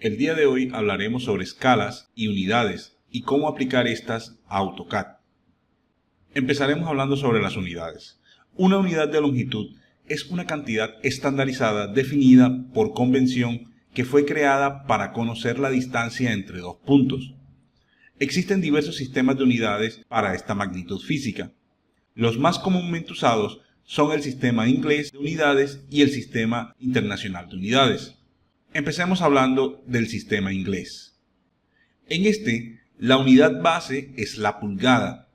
El día de hoy hablaremos sobre escalas y unidades y cómo aplicar estas a AutoCAD. Empezaremos hablando sobre las unidades. Una unidad de longitud es una cantidad estandarizada definida por convención que fue creada para conocer la distancia entre dos puntos. Existen diversos sistemas de unidades para esta magnitud física. Los más comúnmente usados son el sistema inglés de unidades y el sistema internacional de unidades. Empecemos hablando del sistema inglés. En este, la unidad base es la pulgada,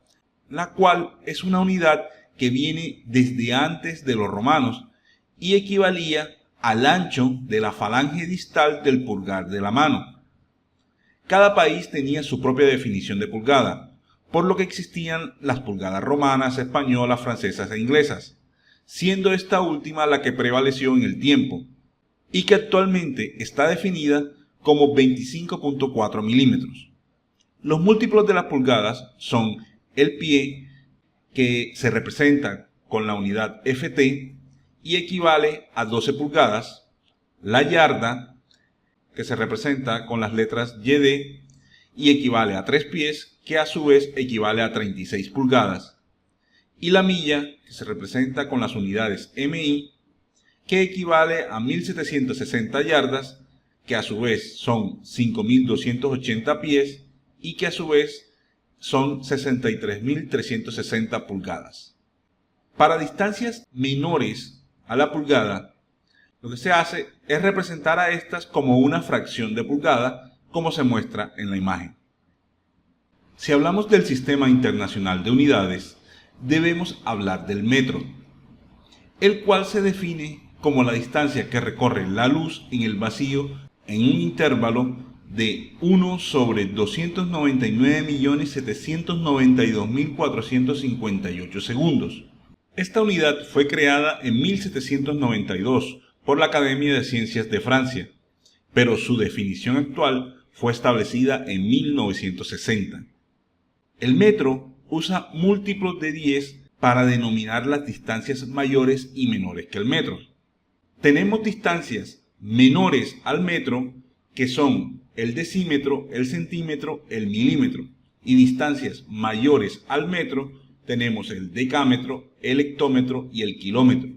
la cual es una unidad que viene desde antes de los romanos y equivalía al ancho de la falange distal del pulgar de la mano. Cada país tenía su propia definición de pulgada, por lo que existían las pulgadas romanas, españolas, francesas e inglesas, siendo esta última la que prevaleció en el tiempo y que actualmente está definida como 25.4 milímetros. Los múltiplos de las pulgadas son el pie, que se representa con la unidad FT y equivale a 12 pulgadas, la yarda, que se representa con las letras YD y equivale a 3 pies, que a su vez equivale a 36 pulgadas, y la milla, que se representa con las unidades MI, que equivale a 1760 yardas, que a su vez son 5280 pies y que a su vez son 63.360 pulgadas. Para distancias menores a la pulgada, lo que se hace es representar a estas como una fracción de pulgada, como se muestra en la imagen. Si hablamos del Sistema Internacional de Unidades, debemos hablar del metro, el cual se define como la distancia que recorre la luz en el vacío en un intervalo de 1 sobre 299.792.458 segundos. Esta unidad fue creada en 1792 por la Academia de Ciencias de Francia, pero su definición actual fue establecida en 1960. El metro usa múltiplos de 10 para denominar las distancias mayores y menores que el metro. Tenemos distancias menores al metro, que son el decímetro, el centímetro, el milímetro, y distancias mayores al metro tenemos el decámetro, el hectómetro y el kilómetro.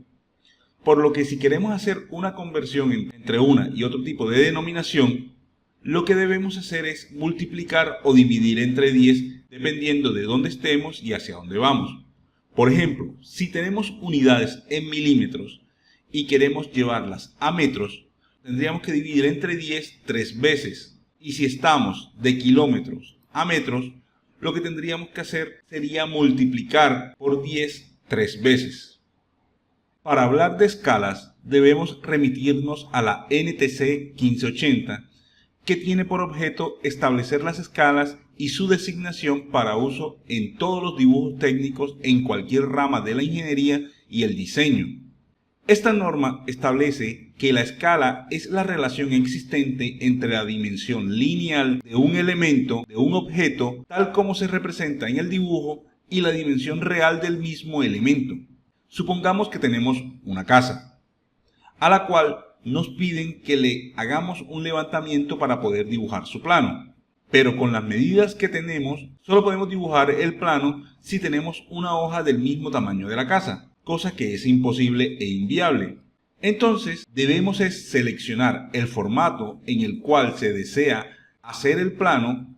Por lo que si queremos hacer una conversión entre una y otro tipo de denominación, lo que debemos hacer es multiplicar o dividir entre 10 dependiendo de dónde estemos y hacia dónde vamos. Por ejemplo, si tenemos unidades en milímetros y queremos llevarlas a metros, tendríamos que dividir entre 10 3 veces. Y si estamos de kilómetros a metros, lo que tendríamos que hacer sería multiplicar por 10 3 veces. Para hablar de escalas, debemos remitirnos a la NTC 1580, que tiene por objeto establecer las escalas y su designación para uso en todos los dibujos técnicos en cualquier rama de la ingeniería y el diseño. Esta norma establece que la escala es la relación existente entre la dimensión lineal de un elemento, de un objeto, tal como se representa en el dibujo, y la dimensión real del mismo elemento. Supongamos que tenemos una casa, a la cual nos piden que le hagamos un levantamiento para poder dibujar su plano. Pero con las medidas que tenemos, solo podemos dibujar el plano si tenemos una hoja del mismo tamaño de la casa, cosa que es imposible e inviable. Entonces debemos seleccionar el formato en el cual se desea hacer el plano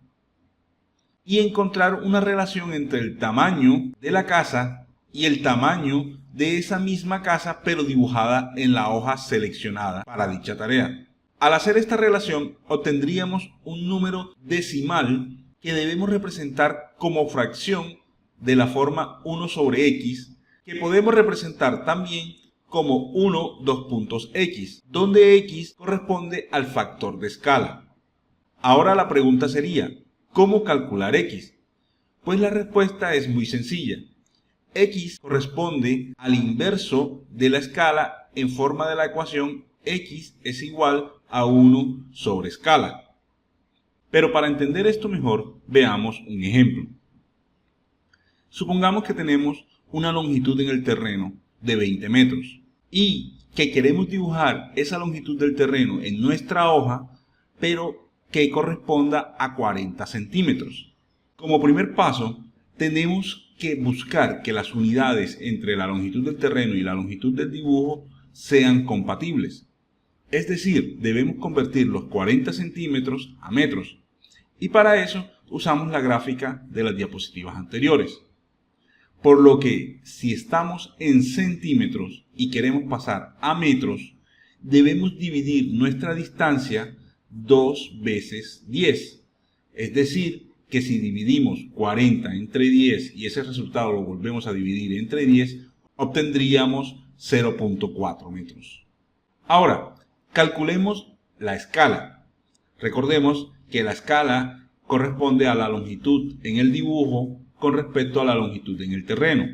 y encontrar una relación entre el tamaño de la casa y el tamaño de esa misma casa, pero dibujada en la hoja seleccionada para dicha tarea. Al hacer esta relación obtendríamos un número decimal que debemos representar como fracción de la forma 1 sobre x, que podemos representar también como 1 2 puntos x, donde x corresponde al factor de escala. Ahora la pregunta sería, ¿cómo calcular x? Pues la respuesta es muy sencilla. X corresponde al inverso de la escala en forma de la ecuación x es igual a 1 sobre escala. Pero para entender esto mejor, veamos un ejemplo. Supongamos que tenemos una longitud en el terreno de 20 metros y que queremos dibujar esa longitud del terreno en nuestra hoja. pero que corresponda a 40 centímetros. Como primer paso, tenemos que buscar que las unidades entre la longitud del terreno y la longitud del dibujo sean compatibles. Es decir, debemos convertir los 40 centímetros a metros. Y para eso usamos la gráfica de las diapositivas anteriores. Por lo que, si estamos en centímetros y queremos pasar a metros, debemos dividir nuestra distancia 2 veces 10. Es decir, que si dividimos 40 entre 10 y ese resultado lo volvemos a dividir entre 10, obtendríamos 0.4 metros. Ahora, calculemos la escala. Recordemos que la escala corresponde a la longitud en el dibujo con respecto a la longitud en el terreno.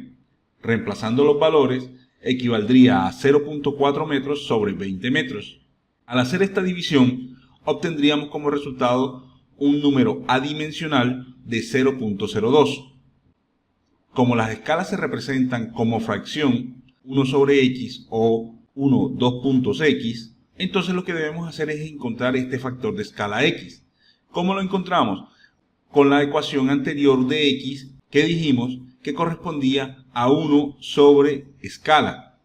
Reemplazando los valores, equivaldría a 0.4 metros sobre 20 metros. Al hacer esta división, obtendríamos como resultado un número adimensional de 0.02. Como las escalas se representan como fracción 1 sobre x o 1 2 puntos x, entonces lo que debemos hacer es encontrar este factor de escala x. ¿Cómo lo encontramos? Con la ecuación anterior de x que dijimos que correspondía a 1 sobre escala.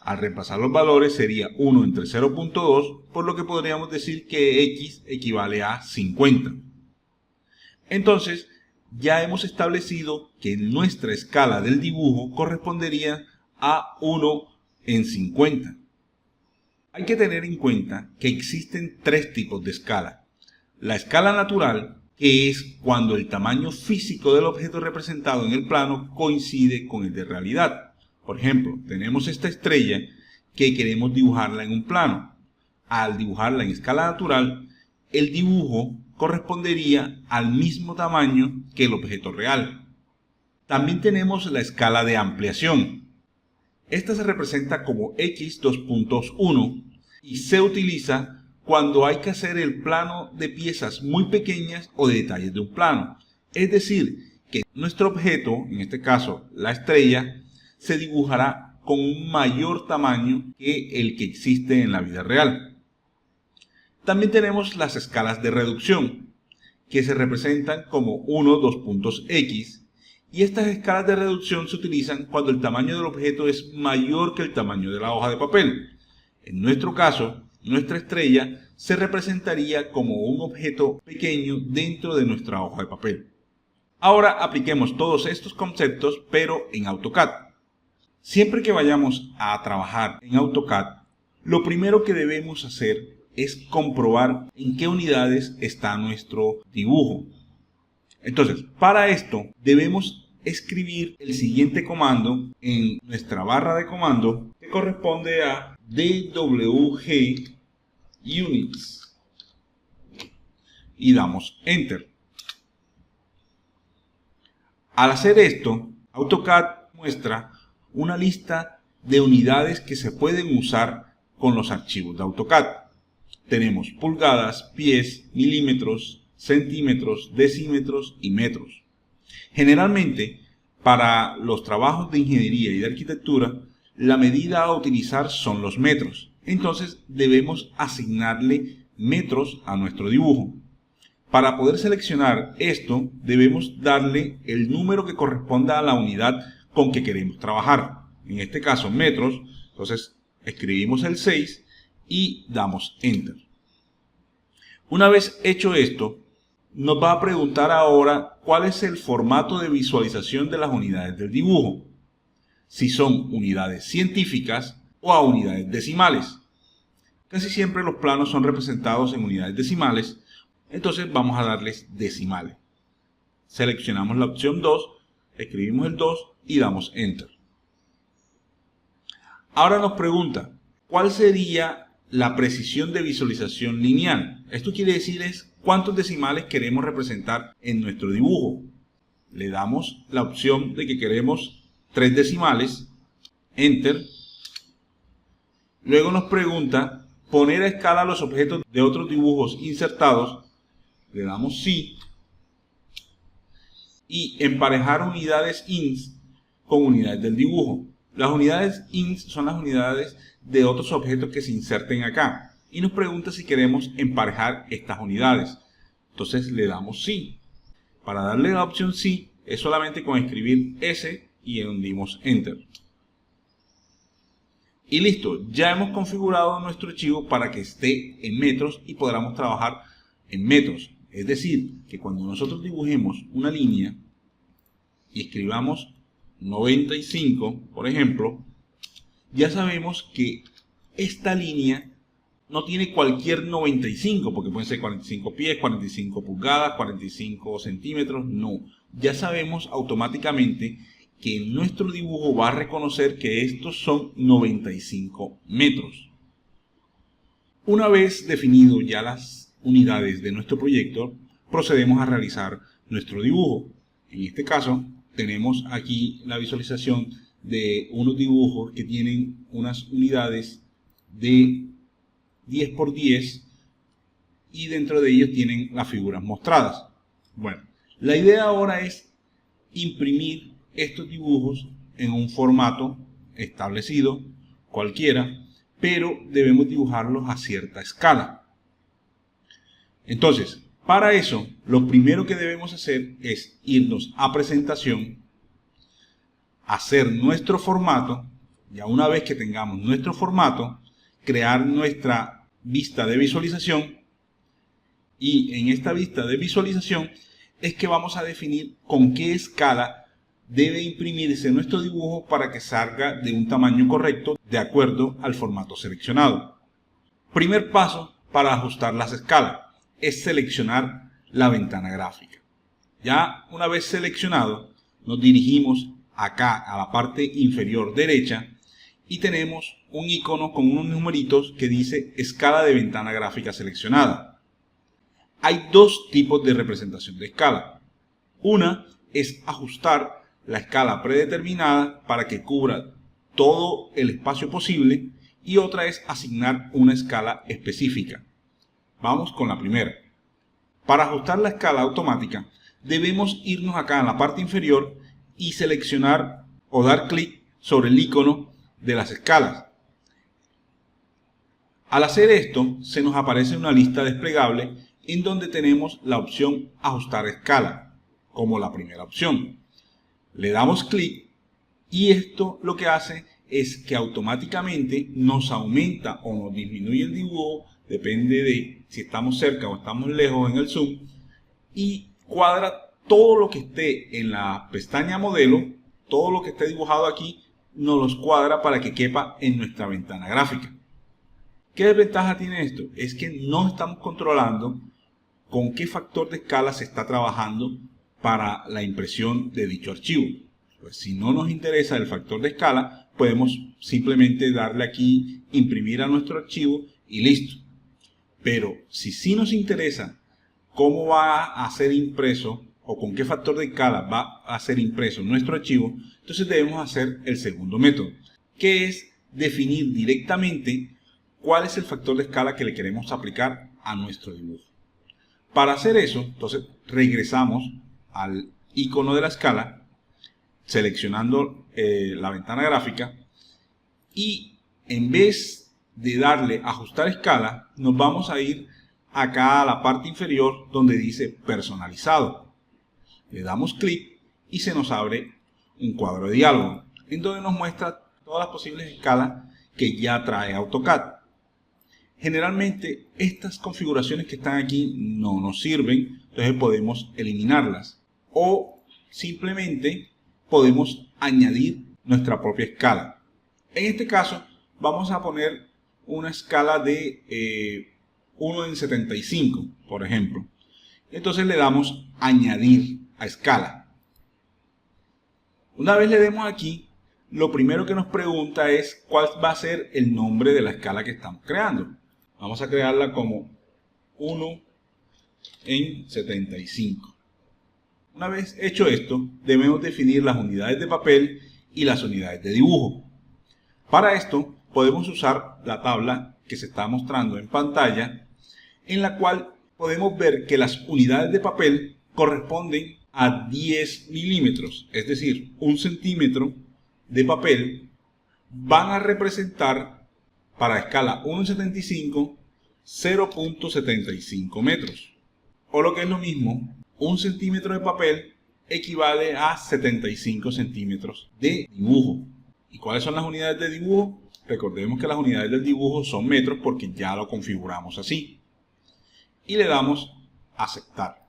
Al reemplazar los valores sería 1 entre 0.2, por lo que podríamos decir que x equivale a 50. Entonces, ya hemos establecido que nuestra escala del dibujo correspondería a 1 en 50. Hay que tener en cuenta que existen tres tipos de escala. La escala natural, que es cuando el tamaño físico del objeto representado en el plano coincide con el de realidad. Por ejemplo, tenemos esta estrella que queremos dibujarla en un plano. Al dibujarla en escala natural, el dibujo correspondería al mismo tamaño que el objeto real. También tenemos la escala de ampliación. Esta se representa como x 2.1 y se utiliza cuando hay que hacer el plano de piezas muy pequeñas o de detalles de un plano. Es decir, que nuestro objeto, en este caso la estrella, se dibujará con un mayor tamaño que el que existe en la vida real. También tenemos las escalas de reducción, que se representan como 1, 2 puntos x, y estas escalas de reducción se utilizan cuando el tamaño del objeto es mayor que el tamaño de la hoja de papel. En nuestro caso, nuestra estrella se representaría como un objeto pequeño dentro de nuestra hoja de papel. Ahora apliquemos todos estos conceptos, pero en AutoCAD. Siempre que vayamos a trabajar en AutoCAD, lo primero que debemos hacer es comprobar en qué unidades está nuestro dibujo. Entonces, para esto debemos escribir el siguiente comando en nuestra barra de comando, que corresponde a DWG Units, y damos Enter. Al hacer esto, AutoCAD muestra una lista de unidades que se pueden usar con los archivos de AutoCAD. Tenemos pulgadas, pies, milímetros, centímetros, decímetros y metros. Generalmente, para los trabajos de ingeniería y de arquitectura, la medida a utilizar son los metros. Entonces debemos asignarle metros a nuestro dibujo. Para poder seleccionar esto, debemos darle el número que corresponda a la unidad con que queremos trabajar. En este caso, metros. Entonces escribimos el 6 y damos Enter. Una vez hecho esto, nos va a preguntar ahora cuál es el formato de visualización de las unidades del dibujo. Si son unidades científicas o a unidades decimales. Casi siempre los planos son representados en unidades decimales, entonces vamos a darles decimales. Seleccionamos la opción 2, escribimos el 2 y damos Enter. Ahora nos pregunta, ¿cuál sería la precisión de visualización lineal? Esto quiere decir es cuántos decimales queremos representar en nuestro dibujo. Le damos la opción de que queremos 3 decimales, Enter. Luego nos pregunta poner a escala los objetos de otros dibujos insertados, le damos sí. Y emparejar unidades ins con unidades del dibujo. Las unidades ins son las unidades de otros objetos que se inserten acá. y nos pregunta si queremos emparejar estas unidades. Entonces le damos sí. Para darle la opción sí es solamente con escribir S y hundimos Enter. Y listo, ya hemos configurado nuestro archivo para que esté en metros y podamos trabajar en metros. Es decir, que cuando nosotros dibujemos una línea y escribamos 95, por ejemplo, ya sabemos que esta línea no tiene cualquier 95, porque pueden ser 45 pies, 45 pulgadas, 45 centímetros, no. Ya sabemos automáticamente que nuestro dibujo va a reconocer que estos son 95 metros. Una vez definido ya las unidades de nuestro proyecto, procedemos a realizar nuestro dibujo. En este caso, tenemos aquí la visualización de unos dibujos que tienen unas unidades de 10 por 10 y dentro de ellos tienen las figuras mostradas. Bueno, la idea ahora es imprimir estos dibujos en un formato establecido, cualquiera, pero debemos dibujarlos a cierta escala. Entonces, para eso, lo primero que debemos hacer es irnos a presentación, hacer nuestro formato, ya una vez que tengamos nuestro formato, crear nuestra vista de visualización, y en esta vista de visualización es que vamos a definir con qué escala debe imprimirse nuestro dibujo para que salga de un tamaño correcto de acuerdo al formato seleccionado. Primer paso para ajustar las escalas es seleccionar la ventana gráfica. Ya una vez seleccionado, nos dirigimos acá a la parte inferior derecha y tenemos un icono con unos numeritos que dice escala de ventana gráfica seleccionada. Hay dos tipos de representación de escala. Una es ajustar la escala predeterminada para que cubra todo el espacio posible y otra es asignar una escala específica. Vamos con la primera. Para ajustar la escala automática debemos irnos acá en la parte inferior y seleccionar o dar clic sobre el icono de las escalas. Al hacer esto se nos aparece una lista desplegable en donde tenemos la opción ajustar escala como la primera opción. Le damos clic y esto lo que hace es que automáticamente nos aumenta o nos disminuye el dibujo, depende de si estamos cerca o estamos lejos en el zoom, y cuadra todo lo que esté en la pestaña modelo, todo lo que esté dibujado aquí, nos los cuadra para que quepa en nuestra ventana gráfica. ¿Qué desventaja tiene esto? Es que no estamos controlando con qué factor de escala se está trabajando para la impresión de dicho archivo. Pues si no nos interesa el factor de escala, podemos simplemente darle aquí imprimir a nuestro archivo y listo. Pero si sí nos interesa cómo va a ser impreso o con qué factor de escala va a ser impreso nuestro archivo, entonces debemos hacer el segundo método, que es definir directamente cuál es el factor de escala que le queremos aplicar a nuestro dibujo. Para hacer eso, entonces regresamos al icono de la escala, seleccionando la ventana gráfica y en vez de darle ajustar escala, nos vamos a ir acá a la parte inferior donde dice personalizado. Le damos clic y se nos abre un cuadro de diálogo en donde nos muestra todas las posibles escalas que ya trae AutoCAD. Generalmente estas configuraciones que están aquí no nos sirven, entonces podemos eliminarlas o simplemente podemos añadir nuestra propia escala. En este caso vamos a poner una escala de 1 en 75, por ejemplo. Entonces le damos añadir a escala. Una vez le demos aquí, lo primero que nos pregunta es cuál va a ser el nombre de la escala que estamos creando. Vamos a crearla como 1 en 75. Una vez hecho esto, debemos definir las unidades de papel y las unidades de dibujo. Para esto podemos usar la tabla que se está mostrando en pantalla, en la cual podemos ver que las unidades de papel corresponden a 10 milímetros, es decir, 1 centímetro de papel van a representar para escala 1 en 75 0.75 metros. O lo que es lo mismo, 1 centímetro de papel equivale a 75 centímetros de dibujo. ¿Y cuáles son las unidades de dibujo? Recordemos que las unidades del dibujo son metros porque ya lo configuramos así. Y le damos a aceptar.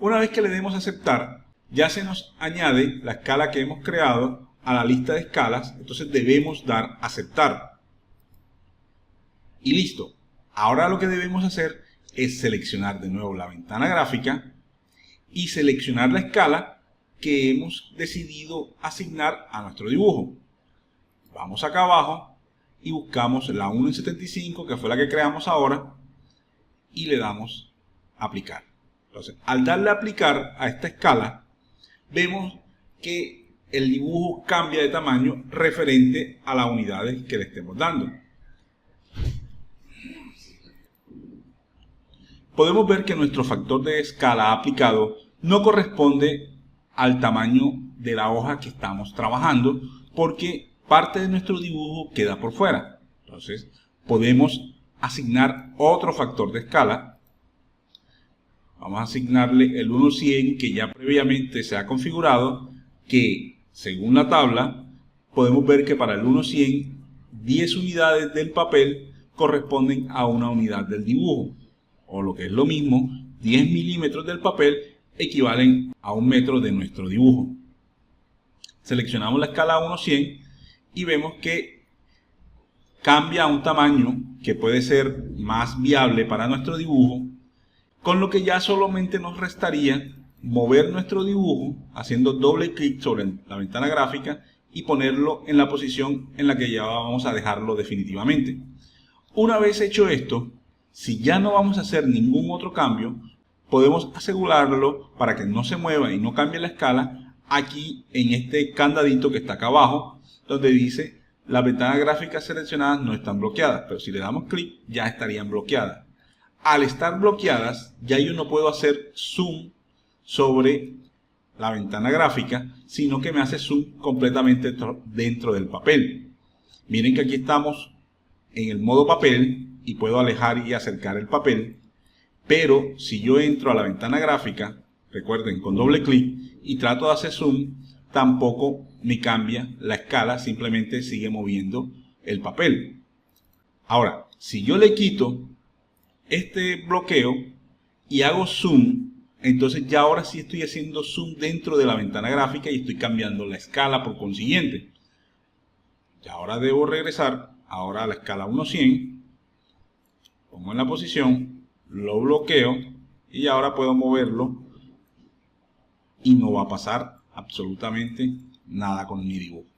Una vez que le demos a aceptar, ya se nos añade la escala que hemos creado a la lista de escalas, entonces debemos dar a aceptar. Y listo. Ahora lo que debemos hacer es seleccionar de nuevo la ventana gráfica y seleccionar la escala que hemos decidido asignar a nuestro dibujo. Vamos acá abajo y buscamos la 1 en 75, que fue la que creamos ahora, y le damos a aplicar. Entonces, al darle a aplicar a esta escala, vemos que el dibujo cambia de tamaño referente a las unidades que le estemos dando. Podemos ver que nuestro factor de escala aplicado no corresponde al tamaño de la hoja que estamos trabajando porque parte de nuestro dibujo queda por fuera. Entonces podemos asignar otro factor de escala. Vamos a asignarle el 1/100 que ya previamente se ha configurado, que según la tabla podemos ver que para el 1/100 10 unidades del papel corresponden a una unidad del dibujo. O lo que es lo mismo, 10 milímetros del papel equivalen a 1 metro de nuestro dibujo. Seleccionamos la escala 1/100 y vemos que cambia a un tamaño que puede ser más viable para nuestro dibujo, con lo que ya solamente nos restaría mover nuestro dibujo haciendo doble clic sobre la ventana gráfica y ponerlo en la posición en la que ya vamos a dejarlo definitivamente. Una vez hecho esto, si ya no vamos a hacer ningún otro cambio, podemos asegurarlo para que no se mueva y no cambie la escala aquí en este candadito que está acá abajo, donde dice las ventanas gráficas seleccionadas no están bloqueadas, pero si le damos clic ya estarían bloqueadas. Al estar bloqueadas, ya yo no puedo hacer zoom sobre la ventana gráfica, sino que me hace zoom completamente dentro del papel. Miren que aquí estamos en el modo papel y puedo alejar y acercar el papel, pero si yo entro a la ventana gráfica, recuerden, con doble clic y trato de hacer zoom, tampoco me cambia la escala, simplemente sigue moviendo el papel. Ahora, si yo le quito este bloqueo y hago zoom, entonces ya ahora sí estoy haciendo zoom dentro de la ventana gráfica y estoy cambiando la escala por consiguiente. Y ahora debo regresar ahora a la escala 1/100, pongo en la posición, lo bloqueo y ahora puedo moverlo y no va a pasar absolutamente nada con mi dibujo.